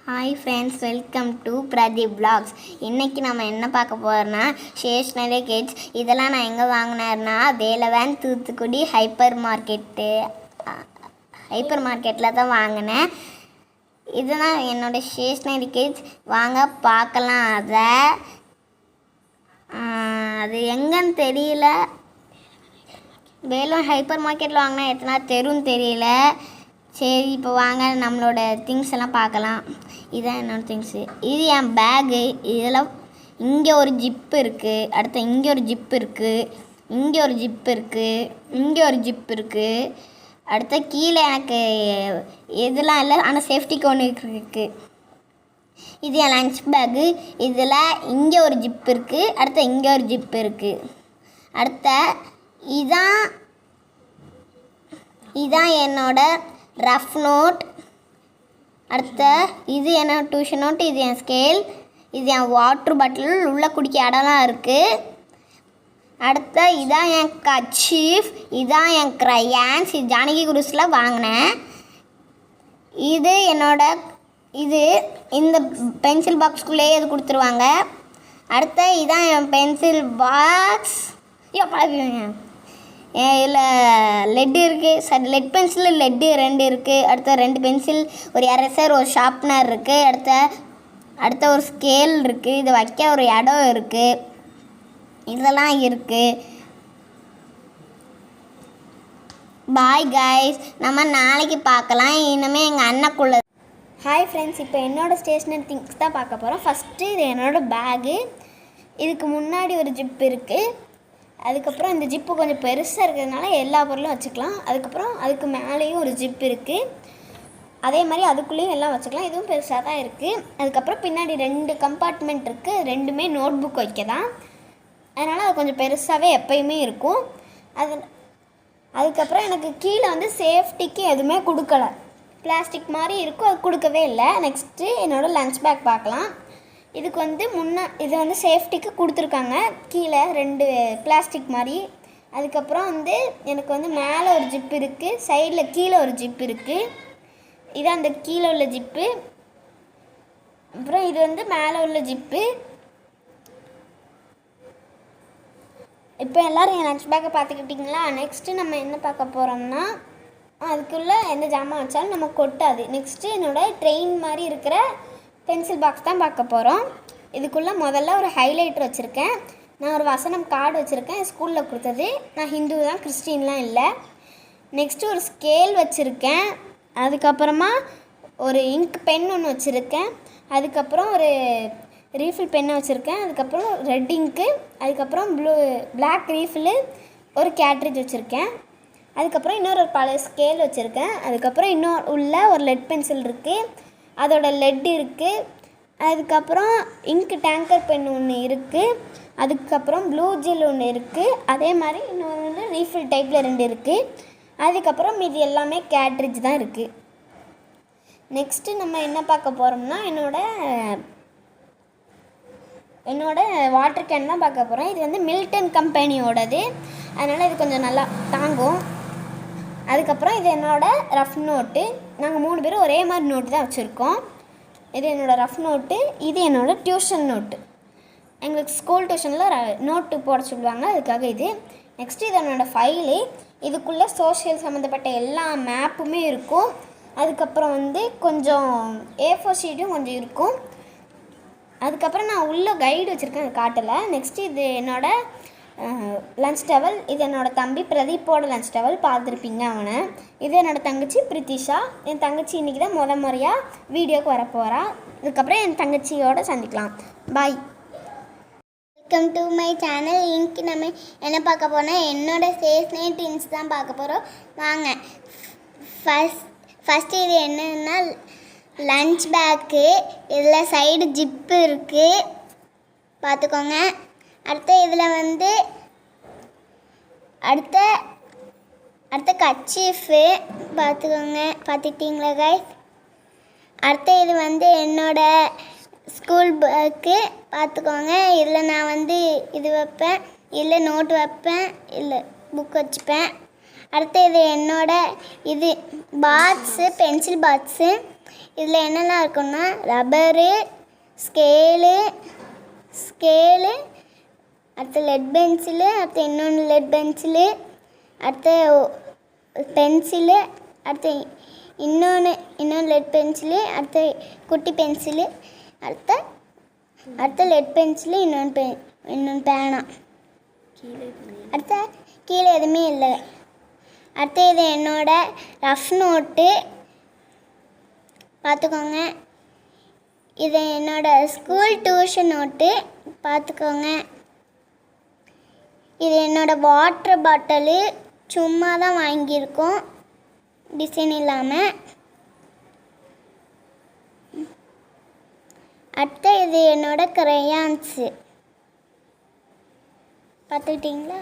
Hi friends, welcome to Pradeep vlogs. இன்றைக்கி நம்ம என்ன பார்க்க போகிறோன்னா ஸ்டேஷ்னரி கிட்ஸ். இதெல்லாம் நான் எங்கே வாங்கினேன்னா வேலவன் தூத்துக்குடி ஹைப்பர் மார்க்கெட்டில் தான் வாங்கினேன். இதுதான் என்னோடய ஸ்டேஷ்னரி கிட்ஸ். வாங்க பார்க்கலாம். அது எங்கன்னு தெரியல. வேலவன் ஹைப்பர் மார்க்கெட்டில் வாங்கினா எத்தனை தெருன்னு தெரியல. சரி, இப்போ வாங்க நம்மளோட திங்ஸ் எல்லாம் பார்க்கலாம். இதுதான் என்னோடய திங்ஸு. இது என் பேகு. இதில் இங்கே ஒரு ஜிப்பு இருக்குது, அடுத்து இங்கே ஒரு ஜிப்பு இருக்குது, இங்கே ஒரு ஜிப்பு இருக்குது, இங்கே ஒரு ஜிப்பு இருக்குது. அடுத்த கீழே எனக்கு இதெல்லாம் இல்லை, ஆனால் சேஃப்டிக்கு ஒன்று இருக்குது. இது என் லன்ச் பேகு. இதில் இங்கே ஒரு ஜிப்பு இருக்குது, அடுத்த இங்கே ஒரு ஜிப்பு இருக்குது. அடுத்த இதான் என்னோட ரஃப் நோட். அடுத்த இது என்னோட டியூஷன் நோட். இது என் ஸ்கேல். இது என் வாட்ரு பாட்டில், உள்ளே குடிக்க இடம்லாம் இருக்குது. அடுத்த இதான் என் கர்ச்சீஃப். இதான் என் க்ரையான்ஸ். இது ஜானகி குரூஸில் வாங்கினேன். இது இந்த பென்சில் பாக்ஸ்குள்ளேயே இது கொடுத்துருவாங்க. அடுத்த இதான் என் பென்சில் பாக்ஸ். இதில் லெட்டு இருக்குது. சரி, லெட் பென்சிலில் லெட்டு 2 இருக்குது. அடுத்த 2 பென்சில், ஒரு எரேசர், ஒரு ஷார்ப்னர் இருக்குது. அடுத்த ஒரு ஸ்கேல் இருக்குது. இது வைக்க ஒரு இடம் இருக்குது. இதெல்லாம் இருக்குது. பாய் கைஸ், நம்ம நாளைக்கு பார்க்கலாம். இனிமேல் எங்கள் அண்ணக்குள்ள. ஹாய் ஃப்ரெண்ட்ஸ், இப்போ என்னோடய ஸ்டேஷ்னரி திங்ஸ் தான் பார்க்க போகிறோம். ஃபஸ்ட்டு இது என்னோடய பேகு. இதுக்கு முன்னாடி ஒரு ஜிப் இருக்குது. அதுக்கப்புறம் இந்த ஜிப்பு கொஞ்சம் பெருசாக இருக்கிறதுனால எல்லா பொருளும் வச்சுக்கலாம். அதுக்கப்புறம் அதுக்கு மேலேயும் ஒரு ஜிப் இருக்குது. அதே மாதிரி அதுக்குள்ளேயும் எல்லாம் வச்சுக்கலாம். இதுவும் பெருசாக தான் இருக்குது. அதுக்கப்புறம் பின்னாடி 2 கம்பார்ட்மெண்ட் இருக்குது. 2மே நோட் புக் வைக்க தான். அதனால் அது கொஞ்சம் பெருசாகவே எப்பயுமே இருக்கும். அதுக்கப்புறம் எனக்கு கீழே சேஃப்டிக்கு எதுவுமே கொடுக்கல. பிளாஸ்டிக் மாதிரி இருக்கும், அது கொடுக்கவே இல்லை. நெக்ஸ்ட்டு என்னோடய லன்ச் பேக் பார்க்கலாம். இதுக்கு இது சேஃப்டிக்கு கொடுத்துருக்காங்க. கீழே 2 பிளாஸ்டிக் மாதிரி. அதுக்கப்புறம் எனக்கு மேலே ஒரு ஜிப்பு இருக்குது, சைடில் கீழே ஒரு ஜிப்பு இருக்குது. இது அந்த கீழே உள்ள ஜிப்பு. அப்புறம் இது மேலே உள்ள ஜிப்பு. இப்போ எல்லோரும் என் லன்ச் பேக்கை பார்த்துக்கிட்டிங்களா? நெக்ஸ்ட்டு நம்ம என்ன பார்க்க போகிறோம்னா, அதுக்குள்ளே எந்த ஜாமான் வச்சாலும் நம்ம கொட்டாது. நெக்ஸ்ட்டு என்னோடய ட்ரெயின் மாதிரி இருக்கிற பென்சில் பாக்ஸ் தான் பார்க்க போகிறோம். இதுக்குள்ளே முதல்ல ஒரு ஹைலைட்டர் வச்சுருக்கேன். நான் ஒரு வசனம் கார்டு வச்சுருக்கேன், ஸ்கூலில் கொடுத்தது. நான் ஹிந்து தான், கிறிஸ்டின்லாம் இல்லை. நெக்ஸ்ட்டு ஒரு ஸ்கேல் வச்சுருக்கேன். அதுக்கப்புறமா ஒரு இங்க் பென் ஒன்று வச்சுருக்கேன். அதுக்கப்புறம் ஒரு ரீஃபில் பெண்ணை வச்சுருக்கேன். அதுக்கப்புறம் ரெட் இங்க்கு. அதுக்கப்புறம் பிளாக் ரீஃபில், ஒரு கேட்ரிட்ஜ் வச்சுருக்கேன். அதுக்கப்புறம் இன்னொரு பழைய ஸ்கேல் வச்சுருக்கேன். அதுக்கப்புறம் உள்ள ஒரு லெட் பென்சில் இருக்குது, அதோட லெட் இருக்குது. அதுக்கப்புறம் இங்க் டேங்கர் பென் ஒன்று இருக்குது. அதுக்கப்புறம் ப்ளூ ஜெல் ஒன்று இருக்குது. அதே மாதிரி இன்னொன்று ரீஃபில் டைப்பில் 2 இருக்குது. அதுக்கப்புறம் மீதி எல்லாமே கேட்ரிட்ஜ் தான் இருக்குது. நெக்ஸ்ட்டு நம்ம என்ன பார்க்க போகிறோம்னா, என்னோட வாட்டர் கேன் தான் பார்க்க போகிறோம். இது மில்டன் கம்பெனியோடது, அதனால் இது கொஞ்சம் நல்லா தாங்கும். அதுக்கப்புறம் இது என்னோடய ரஃப் நோட்டு. நாங்கள் 3 பேரும் ஒரே மாதிரி நோட்டு தான் வச்சுருக்கோம். இது என்னோடய ரஃப் நோட்டு. இது என்னோடய டியூஷன் நோட்டு. எங்களுக்கு ஸ்கூல் டியூஷனில் நோட்டு போட சொல்லுவாங்க, அதுக்காக இது. நெக்ஸ்ட்டு இது என்னோடய ஃபைலு. இதுக்குள்ளே சோஷியல் சம்மந்தப்பட்ட எல்லா மேப்புமே இருக்கும். அதுக்கப்புறம் கொஞ்சம் A4 ஷீட்டும் கொஞ்சம் இருக்கும். அதுக்கப்புறம் நான் உள்ளே கைடு வச்சுருக்கேன், அது காட்டலை. நெக்ஸ்ட்டு இது என்னோடய லன்ச் டவல். இது என்னோடய தம்பி பிரதீப்போட லன்ச் டவல், பார்த்துருப்பீங்க அவனை. இது என்னோடய தங்கச்சி பிரித்திஷா. என் தங்கச்சி இன்றைக்கி தான் முறையாக வீடியோக்கு வரப்போகிறா. இதுக்கப்புறம் என் தங்கச்சியோடு சந்திக்கலாம். Bye. Welcome to my channel. இன்றைக்கி நம்ம என்ன பார்க்க போனால் என்னோடய ஸ்டேஷ்னரி திங்ஸ் தான் பார்க்க போகிறோம். வாங்க. ஃபஸ்ட்டு இது என்னன்னா லன்ச் பேக்கு. இதில் சைடு ஜிப்பு இருக்குது, பார்த்துக்கோங்க. அடுத்து இதில் அடுத்த கர்ச்சீஃபு, பார்த்துக்கோங்க. பார்த்துக்கிட்டீங்களா கைஸ்? அடுத்து இது என்னோடய ஸ்கூல் பேக்கு, பார்த்துக்கோங்க. இதில் நான் இது வைப்பேன், இல்லை நோட்டு வைப்பேன், இல்லை புக் வச்சுப்பேன். அடுத்து இது என்னோடய பாக்ஸு, பென்சில் பாக்ஸு. இதில் என்னெல்லாம் இருக்குன்னா ரப்பரு, ஸ்கேலு, அடுத்து லெட் பென்சிலு, அடுத்து இன்னொன்று லெட் பென்சிலு, அடுத்து பென்சிலு, அடுத்து இன்னொன்று லெட் பென்சிலு, அடுத்து குட்டி பென்சிலு, அடுத்த லெட் பென்சிலு, இன்னொன்று பேனா. அடுத்த கீழே எதுவுமே இல்லை. அடுத்து இது என்னோட ரஃப் நோட்டு பார்த்துக்கோங்க. இது என்னோட ஸ்கூல் டியூஷன் நோட்டு பார்த்துக்கோங்க. இது என்னோட வாட்டர் பாட்டிலு சும்மா தான் வாங்கியிருக்கோம், டிசைன் இல்லாமல். அடுத்து இது என்னோட கிரையான்ஸு பார்த்துக்கிட்டிங்களா?